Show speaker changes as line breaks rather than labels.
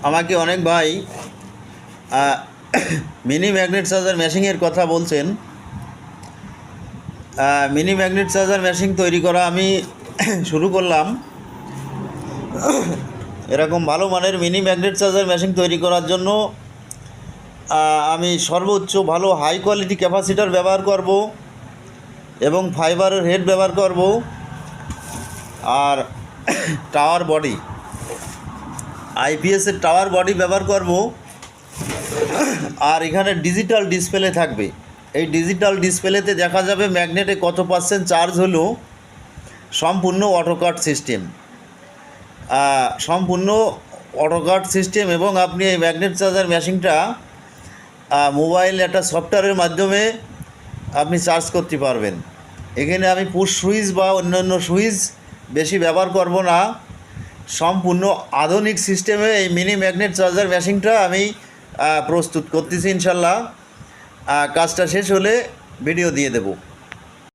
আমাকে অনেক ভাই মিনি ম্যাগনেট চার্জার মেশিনের কথা বলছেন। মিনি ম্যাগনেট চার্জার মেশিন তৈরি করা আমি শুরু করলাম। এরকম ভালো মানের মিনি ম্যাগনেট চার্জার মেশিন তৈরি করার জন্য আমি সর্বোচ্চ ভালো হাই কোয়ালিটি ক্যাপাসিটার ব্যবহার করব এবং ফাইবারের হেড ব্যবহার করব, R tower body আইপিএসের tower body ব্যবহার করব। আর এখানে ডিজিটাল ডিসপ্লে থাকবে। এই ডিজিটাল ডিসপ্লেতে দেখা যাবে ম্যাগনেটে কত % চার্জ হলো। সম্পূর্ণ অটোকাট সিস্টেম, সম্পূর্ণ অটোকাট সিস্টেম। এবং আপনি এই ম্যাগনেট চার্জার মেশিনটা মোবাইল একটা সফটওয়্যারের মাধ্যমে আপনি চার্জ করতে পারবেন। এখানে আমি পুশ সুইচ বা অন্যান্য সুইচ বেশি ব্যবহার করব না। সম্পূর্ণ আধুনিক সিস্টেমে এই মিনি ম্যাগনেট চার্জার মেশিনটা আমি প্রস্তুত করতেছি। ইনশাল্লাহ কাজটা শেষ হলে ভিডিও দিয়ে দেব।